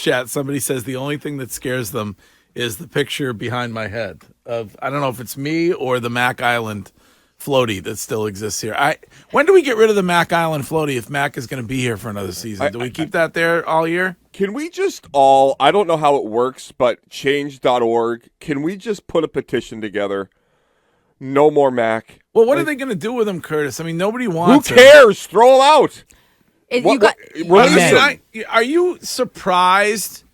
chat, somebody says the only thing that scares them is the picture behind my head of, I don't know if it's me or the Mac Island floaty that still exists here. When do we get rid of the Mac Island floaty if Mac is going to be here for another season? Do we keep that there all year? Can we just all, I don't know how it works, but change.org, can we just put a petition together? No more Mac. Well, what are they going to do with him, Curtis? I mean, nobody wants him. Who cares? Throw him out. Are you surprised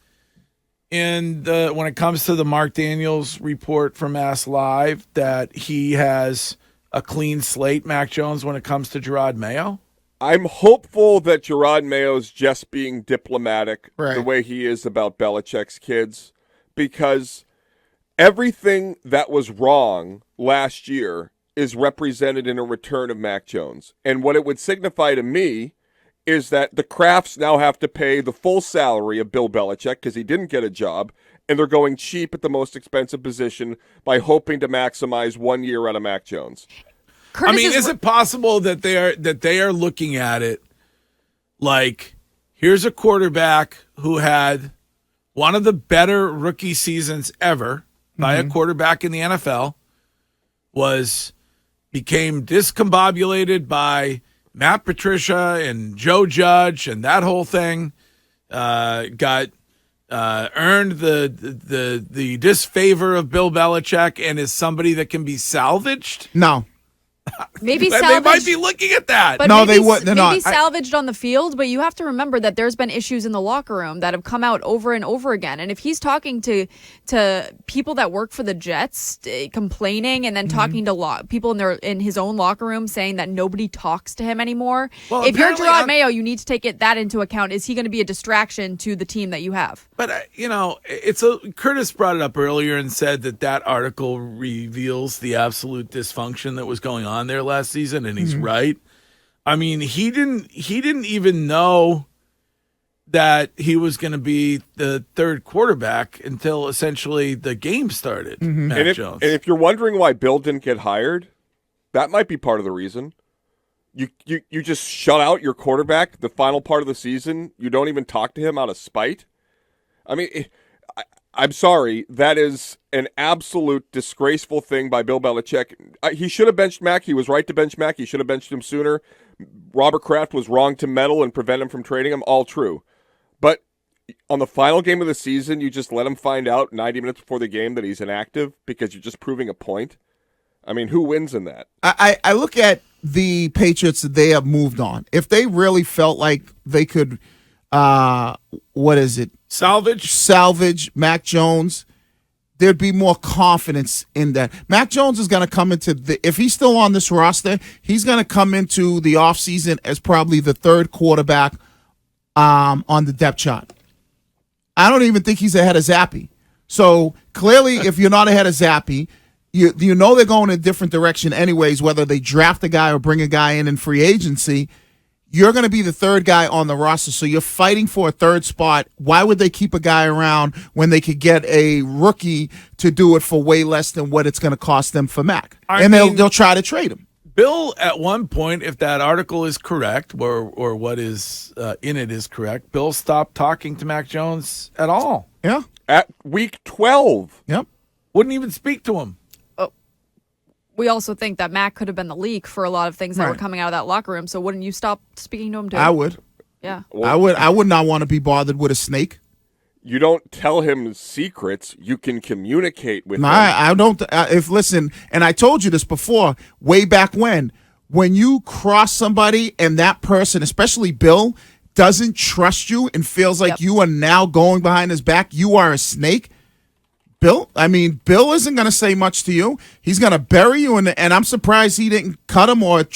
when it comes to the Mark Daniels report from Mass Live that he has a clean slate, Mac Jones, when it comes to Gerard Mayo? I'm hopeful that Gerard Mayo's just being diplomatic the way he is about Belichick's kids, because everything that was wrong last year is represented in a return of Mac Jones. And what it would signify to me is that the Krafts now have to pay the full salary of Bill Belichick because he didn't get a job, and they're going cheap at the most expensive position by hoping to maximize 1 year out of Mac Jones. Is it possible that they are looking at it like, here's a quarterback who had one of the better rookie seasons ever by a quarterback in the NFL, became discombobulated by Matt Patricia and Joe Judge and that whole thing, earned the disfavor of Bill Belichick and is somebody that can be salvaged? No. Maybe salvaged. They might be looking at that. But no, they wouldn't. They're maybe not. Salvaged on the field, but you have to remember that there's been issues in the locker room that have come out over and over again. And if he's talking to people that work for the Jets, complaining, and then talking to people in his own locker room saying that nobody talks to him anymore, if you're Gerard Mayo, you need to take that into account. Is he going to be a distraction to the team that you have? But Curtis brought it up earlier and said that article reveals the absolute dysfunction that was going on there last season, and he's right. I mean, he didn't even know that he was going to be the third quarterback until essentially the game started. Mac Jones. And if you're wondering why Bill didn't get hired, that might be part of the reason. You just shut out your quarterback the final part of the season. You don't even talk to him out of spite. I mean, I'm sorry. That is an absolute disgraceful thing by Bill Belichick. He should have benched Mac. He was right to bench Mac. He should have benched him sooner. Robert Kraft was wrong to meddle and prevent him from trading him. All true. But on the final game of the season, you just let him find out 90 minutes before the game that he's inactive because you're just proving a point. I mean, who wins in that? I look at the Patriots that they have moved on. If they really felt like they could, salvage Mac Jones, there'd be more confidence in that. Mac Jones is going to come if he's still on this roster, he's going to come into the offseason as probably the third quarterback on the depth chart. I don't even think he's ahead of Zappe. So clearly, if you're not ahead of Zappe, you know they're going in a different direction anyways, whether they draft a guy or bring a guy in free agency. You're going to be the third guy on the roster, so you're fighting for a third spot. Why would they keep a guy around when they could get a rookie to do it for way less than what it's going to cost them for Mac? They'll try to trade him. Bill, at one point, if that article is correct, or what is in it is correct, Bill stopped talking to Mac Jones at all. Yeah. At week 12. Yep. Wouldn't even speak to him. We also think that Mac could have been the leak for a lot of things that were coming out of that locker room. So wouldn't you stop speaking to him too? I would. Yeah. I would not want to be bothered with a snake. You don't tell him secrets. You can communicate with him. I don't. Listen, and I told you this before, way back when you cross somebody and that person, especially Bill, doesn't trust you and feels like you are now going behind his back, you are a snake. Bill isn't going to say much to you. He's going to bury you, and I'm surprised he didn't cut him, or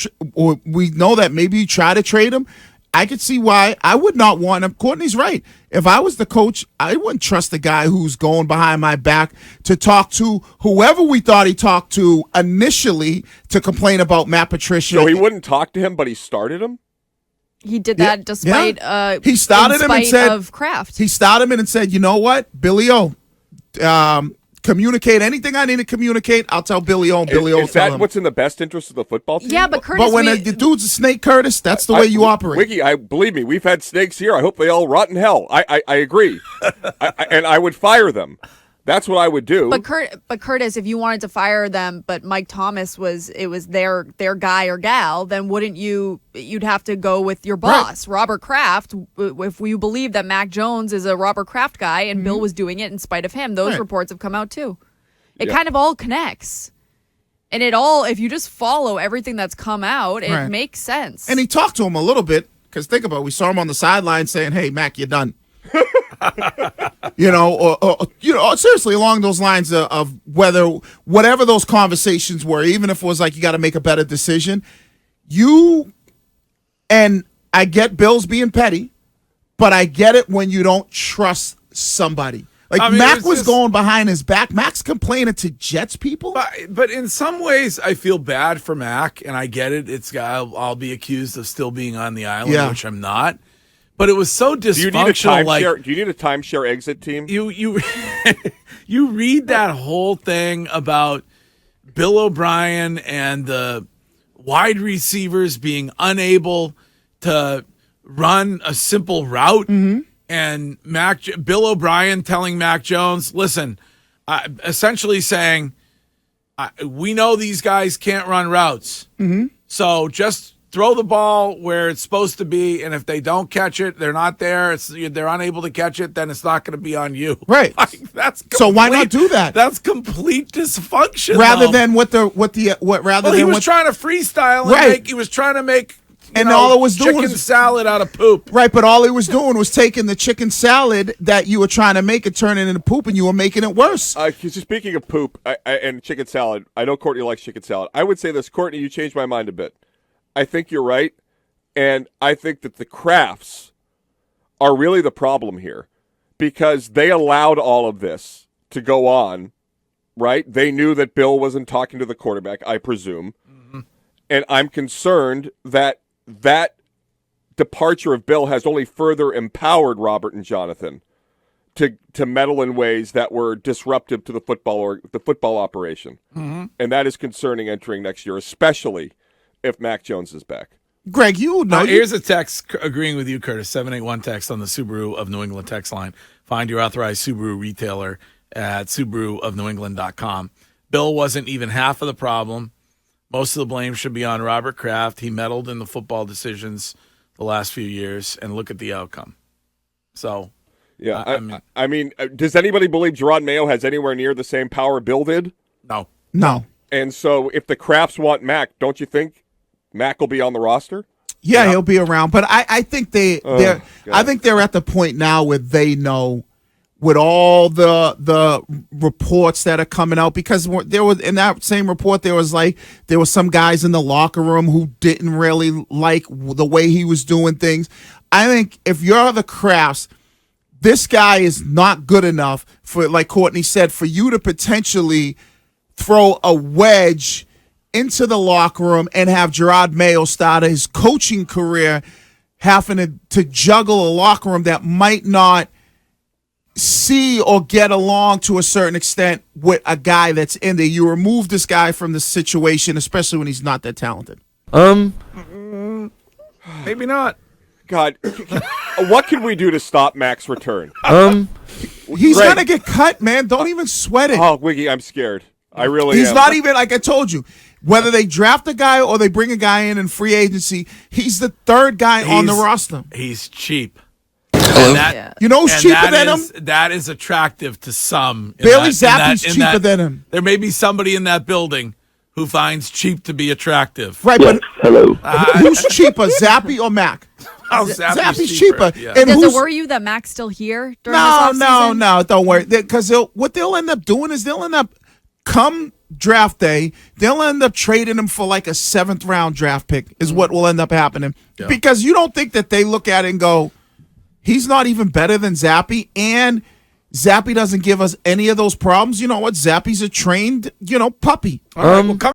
we know that maybe you try to trade him. I could see why I would not want him. Courtney's right. If I was the coach, I wouldn't trust the guy who's going behind my back to talk to whoever we thought he talked to initially to complain about Matt Patricia. So he wouldn't talk to him, but he started him? He did that despite he started him and said of Kraft. He started him and said, you know what, Billy O, communicate anything I need to communicate. I'll tell Billy O. And Billy O. Is that what's in the best interest of the football team? Yeah, but Curtis, But when the dude's a snake, Curtis, that's the way you operate. Wiggy, believe me, we've had snakes here. I hope they all rot in hell. I agree, and I would fire them. That's what I would do. But Curtis, if you wanted to fire them, but Mike Thomas was their guy or gal, then wouldn't you'd have to go with your boss, right. Robert Kraft. If you believe that Mac Jones is a Robert Kraft guy and Bill was doing it in spite of him, those reports have come out too. It kind of all connects. And if you just follow everything that's come out, it makes sense. And he talked to him a little bit, because think about it, we saw him on the sideline saying, "Hey, Mac, you're done." Or seriously, along those lines of whatever those conversations were, even if it was like you got to make a better decision. And I get Bill's being petty, but I get it when you don't trust somebody. Like, Mac was going behind his back. Mac's complaining to Jets people. But in some ways, I feel bad for Mac, and I get it. I'll be accused of still being on the island, which I'm not. But it was so dysfunctional. Do you need a timeshare exit team? You read that whole thing about Bill O'Brien and the wide receivers being unable to run a simple route, and Bill O'Brien telling Mac Jones, "Listen," essentially saying, "We know these guys can't run routes, so just throw the ball where it's supposed to be, and if they don't catch it, they're not there. They're unable to catch it. Then it's not going to be on you." Right. So why not do that? That's complete dysfunction. Rather though. than he was trying to freestyle. And he was trying to make. All it was doing chicken salad out of poop. Right, but all he was doing was taking the chicken salad that you were trying to make and turn it into poop, and you were making it worse. Speaking of poop and chicken salad, I know Courtney likes chicken salad. I would say this, Courtney, you changed my mind a bit. I think you're right, and I think that the Crafts are really the problem here because they allowed all of this to go on, right? They knew that Bill wasn't talking to the quarterback, I presume, and I'm concerned that departure of Bill has only further empowered Robert and Jonathan to meddle in ways that were disruptive to the football operation, and that is concerning entering next year, especially if Mac Jones is back. Greg, you know. Here's a text agreeing with you, Curtis. 781 text on the Subaru of New England text line. Find your authorized Subaru retailer at SubaruofNewEngland.com. Bill wasn't even half of the problem. Most of the blame should be on Robert Kraft. He meddled in the football decisions the last few years, and look at the outcome. So, yeah, I mean, does anybody believe Gerard Mayo has anywhere near the same power Bill did? No. And so if the Crafts want Mac, don't you think Mac will be on the roster? Yeah, he'll be around. But I think they're at the point now where they know, with all the reports that are coming out, because there was in that same report there was some guys in the locker room who didn't really like the way he was doing things. I think if you're the Crafts, this guy is not good enough for, like Courtney said, for you to potentially throw a wedge into the locker room and have Gerard Mayo start his coaching career having to juggle a locker room that might not see or get along to a certain extent with a guy that's in there. You remove this guy from the situation, especially when he's not that talented. Maybe not. God, what can we do to stop Mac's return? He's going to get cut, man. Don't even sweat it. Oh, Wiggy, I'm scared. I really He's am. not even, like I told you, whether they draft a guy or they bring a guy in free agency, he's the third guy on the roster. He's cheap. You know who's cheaper than him? That is attractive to some. Bailey Zappi's cheaper than him. There may be somebody in that building who finds cheap to be attractive. Right, yes, but hello. Who's cheaper, Zappy or Mac? Zappy's cheaper. Yeah. And does it worry you that Mac's still here during this offseason? No, don't worry. Because what they'll end up doing is they'll end up, come draft day, they'll end up trading him for like a 7th round draft pick is what will end up happening. Yeah. Because you don't think that they look at it and go, he's not even better than Zappy, and Zappy doesn't give us any of those problems. You know what? Zappy's a trained, puppy. All right, well, come